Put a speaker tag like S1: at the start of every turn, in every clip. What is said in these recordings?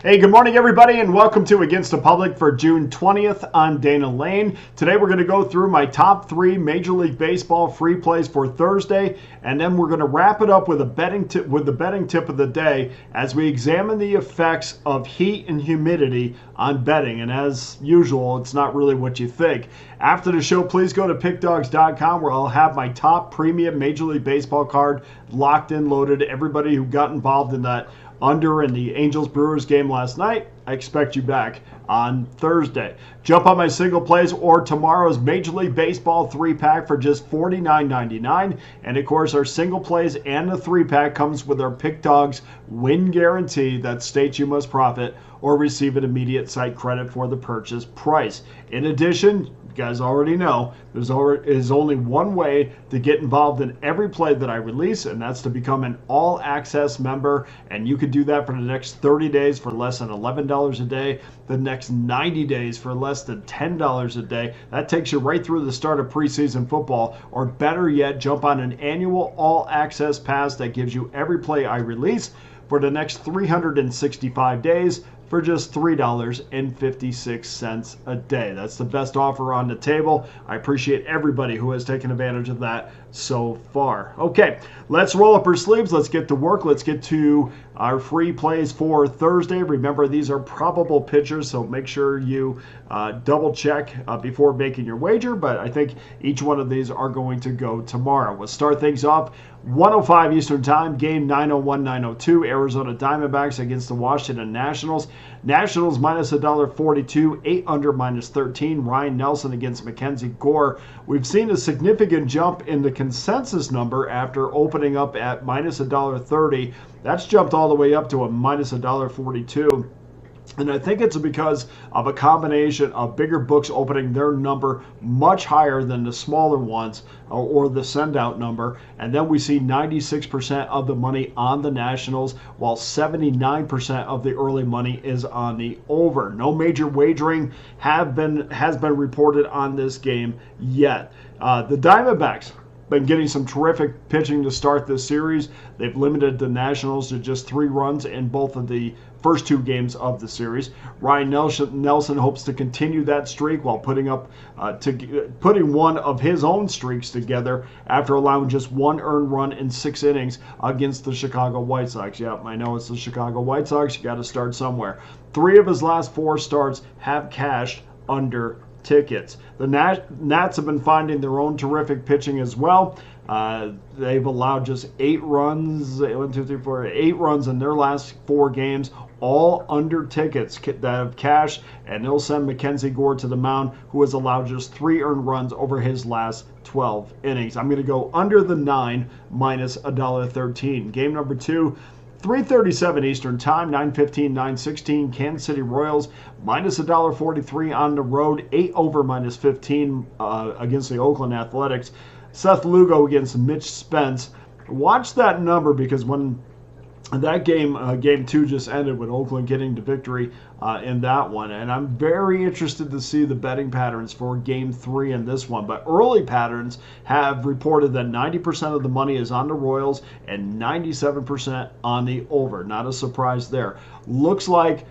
S1: Hey, good morning, everybody, and welcome to Against the Public for June 20th. I'm Dana Lane. Today, we're going to go through my top 3 Major League Baseball free plays for Thursday, and then we're going to wrap it up with the betting tip of the day as we examine the effects of heat and humidity on betting. And as usual, it's not really what you think. After the show, please go to Pickdawgz.com where I'll have my top premium Major League Baseball card locked and loaded. Everybody who got involved in that under in the Angels-Brewers game last night, I expect you back on Thursday. Jump on my single plays or tomorrow's Major League Baseball 3-pack for just $49.99. And of course, our single plays and the 3-pack comes with our Pick Dawgz win guarantee that states you must profit or receive an immediate site credit for the purchase price. In addition, you guys already know, there's only one way to get involved in every play that I release, and that's to become an all-access member. And you can do that for the next 30 days for less than $11 a day, the next 90 days for less than $10 a day. That takes you right through the start of preseason football, or better yet, jump on an annual all-access pass that gives you every play I release for the next 365 days for just $3.56 a day. That's the best offer on the table. I appreciate everybody who has taken advantage of that so far. Okay, let's roll up our sleeves. Let's get to work. Let's get to our free plays for Thursday. Remember, these are probable pitchers, so make sure you double check before making your wager, but I think each one of these are going to go tomorrow. We'll start things off 1:05 Eastern Time, game 901-902, Arizona Diamondbacks against the Washington Nationals. Nationals minus $1.42, 8 under minus 13. Ryan Nelson against Mackenzie Gore. We've seen a significant jump in the consensus number after opening up at minus $1.30. That's jumped all the way up to a minus $1.42. And I think it's because of a combination of bigger books opening their number much higher than the smaller ones or the send-out number. And then we see 96% of the money on the Nationals, while 79% of the early money is on the over. No major wagering has been reported on this game yet. The Diamondbacks been getting some terrific pitching to start this series. They've limited the Nationals to just 3 runs in both of the first 2 games of the series. Ryan Nelson hopes to continue that streak while putting one of his own streaks together after allowing just 1 earned run in 6 innings against the Chicago White Sox. Yep, I know it's the Chicago White Sox. You got to start somewhere. 3 of his last 4 starts have cashed under tickets. The Nats have been finding their own terrific pitching as well. They've allowed just 8 runs, 8 runs in their last 4 games, all under tickets that have cashed, and they'll send Mackenzie Gore to the mound, who has allowed just 3 earned runs over his last 12 innings. I'm going to go under the 9 minus $1.13. Game number 2, 3:37 Eastern Time, 9:15, 9:16. Kansas City Royals minus $1.43 on the road, 8 over minus 15 against the Oakland Athletics. Seth Lugo against Mitch Spence. Watch that number, because when that game 2 just ended with Oakland getting the victory in that one. And I'm very interested to see the betting patterns for game 3 in this one. But early patterns have reported that 90% of the money is on the Royals and 97% on the over. Not a surprise there. Looks like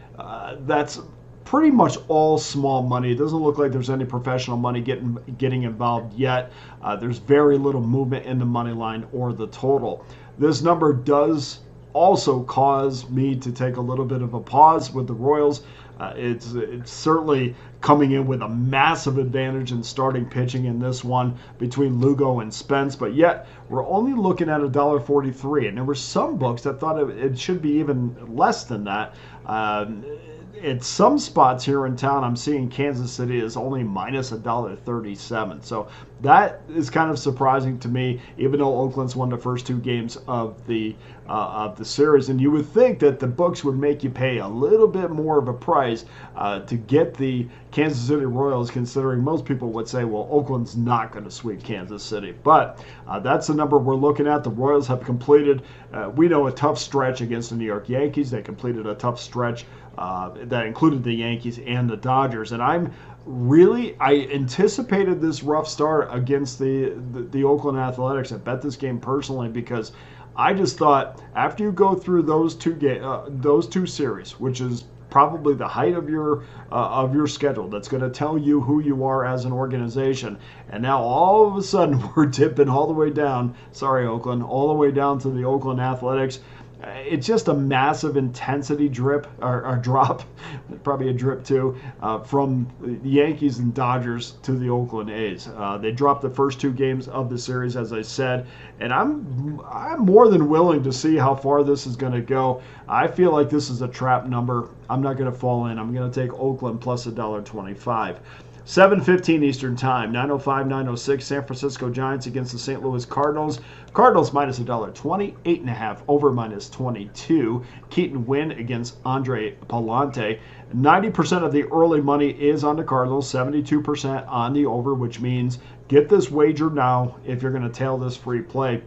S1: that's pretty much all small money. It doesn't look like there's any professional money getting involved yet. There's very little movement in the money line or the total. This number does also caused me to take a little bit of a pause with the Royals. It's certainly coming in with a massive advantage in starting pitching in this one between Lugo and Spence, but yet we're only looking at $1.43, and there were some books that thought it should be even less than that. At some spots here in town, I'm seeing Kansas City is only minus $1.37. So that is kind of surprising to me, even though Oakland's won the first 2 games of the series. And you would think that the books would make you pay a little bit more of a price to get the Kansas City Royals, considering most people would say, well, Oakland's not going to sweep Kansas City. But that's the number we're looking at. The Royals have completed, we know, a tough stretch against the New York Yankees. They completed a tough stretch that included the Yankees and the Dodgers. And I anticipated this rough start against the Oakland Athletics. I bet this game personally because I just thought after you go through those two series, which is probably the height of your schedule. That's going to tell you who you are as an organization. And now all of a sudden we're dipping all the way down. Sorry, Oakland, all the way down to the Oakland Athletics. It's just a massive intensity drop, probably a drip too, from the Yankees and Dodgers to the Oakland A's. They dropped the first two games of the series, as I said, and I'm more than willing to see how far this is going to go. I feel like this is a trap number. I'm not going to fall in. I'm going to take Oakland plus $1.25. 7:15 Eastern Time, 9:05, 9:06, San Francisco Giants against the St. Louis Cardinals. Cardinals minus $1.20, 8.5, over minus 22. Keaton win against Andre Palante. 90% of the early money is on the Cardinals, 72% on the over, which means get this wager now if you're going to tail this free play.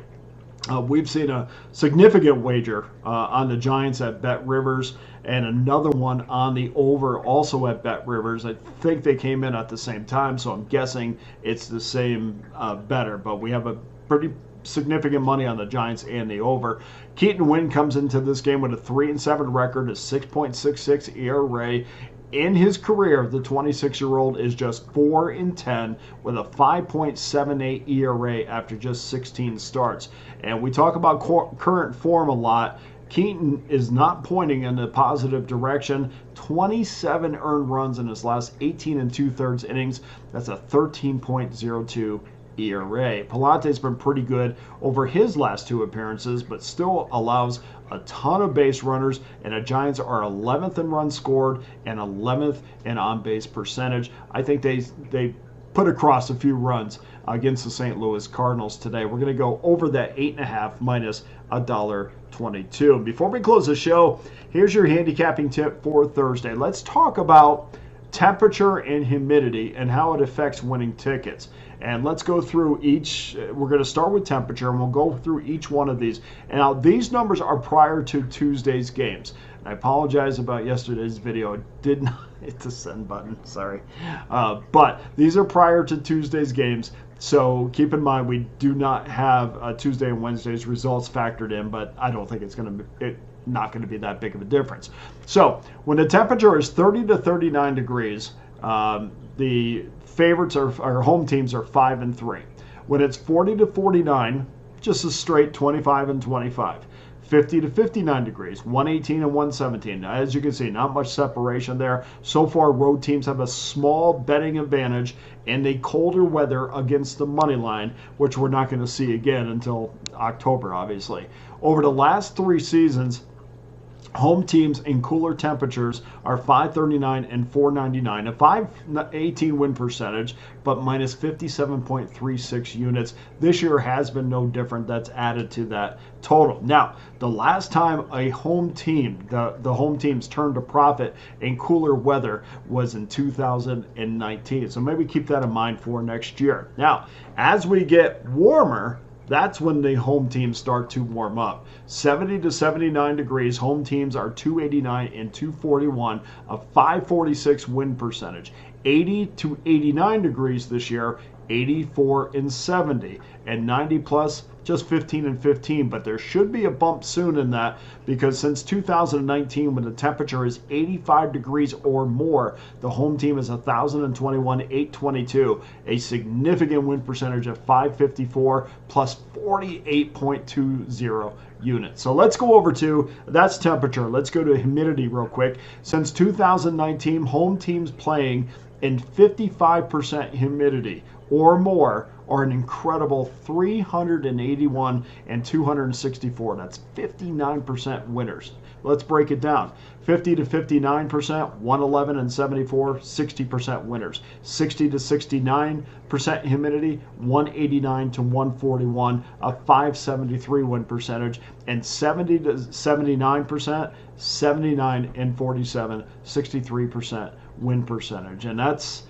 S1: We've seen a significant wager on the Giants at Bet Rivers and another one on the over also at Bet Rivers. I think they came in at the same time, so I'm guessing it's the same bettor. But we have a pretty significant money on the Giants and the over. Keaton Winn comes into this game with a 3-7 record, a 6.66 ERA. In his career, the 26-year-old is just 4-10 with a 5.78 ERA after just 16 starts. And we talk about current form a lot. Keaton is not pointing in a positive direction. 27 earned runs in his last 18 2/3 innings. That's a 13.02 ERA. Palante's been pretty good over his last two appearances, but still allows a ton of base runners, and the Giants are 11th in runs scored and 11th in on-base percentage. I think they put across a few runs against the St. Louis Cardinals today. We're going to go over that 8.5 minus $1.22. Before we close the show, here's your handicapping tip for Thursday. Let's talk about temperature and humidity and how it affects winning tickets. And let's go through each. We're going to start with temperature, and we'll go through each one of these. And now these numbers are prior to Tuesday's games. And I apologize about yesterday's video. I did not hit the send button. Sorry. But these are prior to Tuesday's games. So keep in mind we do not have Tuesday and Wednesday's results factored in, but I don't think it's not going to be that big of a difference. So when the temperature is 30 to 39 degrees, the favorites our home teams are 5-3. When it's 40 to 49, just a straight 25 and 25. 50 to 59 degrees, 118 and 117. Now, as you can see, not much separation there. So far, road teams have a small betting advantage in the colder weather against the money line, which we're not going to see again until October, obviously. Over the last 3 seasons, home teams in cooler temperatures are 539 and 499, a 518 win percentage, but minus 57.36 units. This year has been no different. That's added to that total. Now, the last time a home team, the home teams turned a profit in cooler weather was in 2019. So maybe keep that in mind for next year. Now, as we get warmer, that's when the home teams start to warm up. 70 to 79 degrees, home teams are 289 and 241, a 546 win percentage. 80 to 89 degrees this year, 84 and 70, and 90 plus, just 15 and 15. But there should be a bump soon in that, because since 2019, when the temperature is 85 degrees or more, the home team is 1,021, 822, a significant win percentage of 554 plus 48.20 units. So let's go over to, that's temperature. Let's go to humidity real quick. Since 2019, home teams playing in 55% humidity or more are an incredible 381 and 264. That's 59% winners. Let's break it down. 50 to 59%, 111 and 74, 60% winners. 60 to 69% humidity, 189 to 141, a 573 win percentage. And 70 to 79%, 79 and 47, 63% win percentage. And that's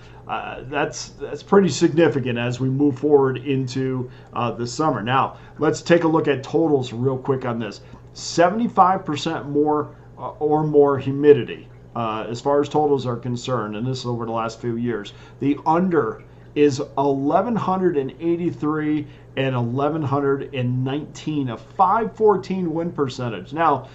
S1: pretty significant as we move forward into the summer. Now, let's take a look at totals real quick on this. 75% more or more humidity as far as totals are concerned, and this is over the last few years. The under is 1,183 and 1,119, a 514 win percentage. Now,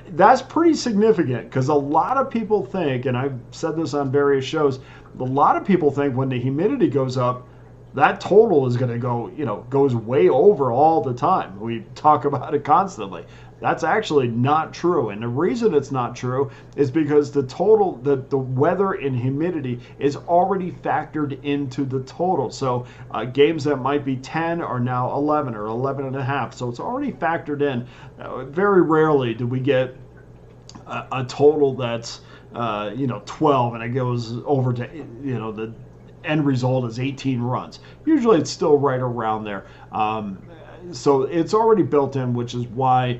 S1: that's pretty significant because a lot of people think, and I've said this on various shows, a lot of people think when the humidity goes up, that total is going to go, goes way over all the time. We talk about it constantly. That's actually not true. And the reason it's not true is because the total, the weather and humidity is already factored into the total. So games that might be 10 are now 11 or 11 and a half. So it's already factored in. Very rarely do we get a total that's, 12 and it goes over to, the end result is 18 runs. Usually it's still right around there. So it's already built in, which is why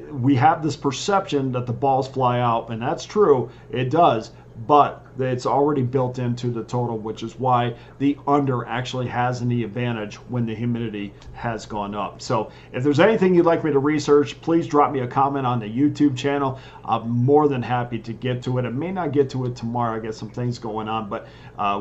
S1: we have this perception that the balls fly out, and that's true, it does, but it's already built into the total, which is why the under actually has any advantage when the humidity has gone up. So if there's anything you'd like me to research, please drop me a comment on the YouTube channel. I'm more than happy to get to it. I may not get to it tomorrow. I got some things going on, but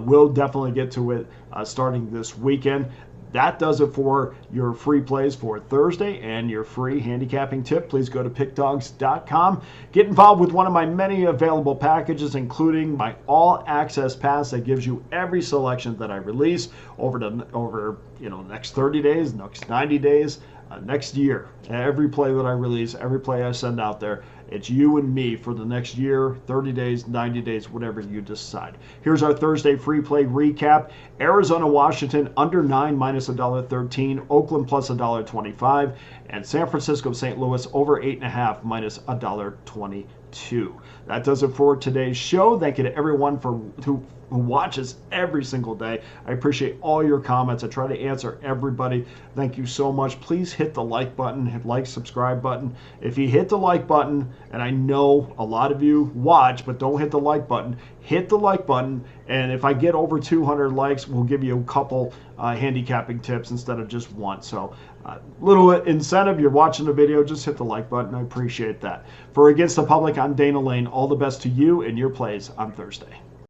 S1: we'll definitely get to it starting this weekend. That does it for your free plays for Thursday and your free handicapping tip. Please go to pickdawgz.com. Get involved with one of my many available packages, including my all-access pass that gives you every selection that I release over next 30 days, next 90 days, next year. Every play that I release, every play I send out there, it's you and me for the next year, 30 days, 90 days, whatever you decide. Here's our Thursday free play recap. Arizona, Washington, under 9 minus $1.13. Oakland plus $1.25. And San Francisco, St. Louis, over 8.5 minus $1.22. That does it for today's show. Thank you to everyone who watches every single day. I appreciate all your comments. I try to answer everybody. Thank you so much. Please hit the like button, hit like, subscribe button. If you hit the like button, and I know a lot of you watch but don't hit the like button, hit the like button, and if I get over 200 likes, we'll give you a couple handicapping tips instead of just one. So little incentive. You're watching the video, just hit the like button. I appreciate that. For Against the Public, I'm Dana Lane. All the best to you and your plays on Thursday.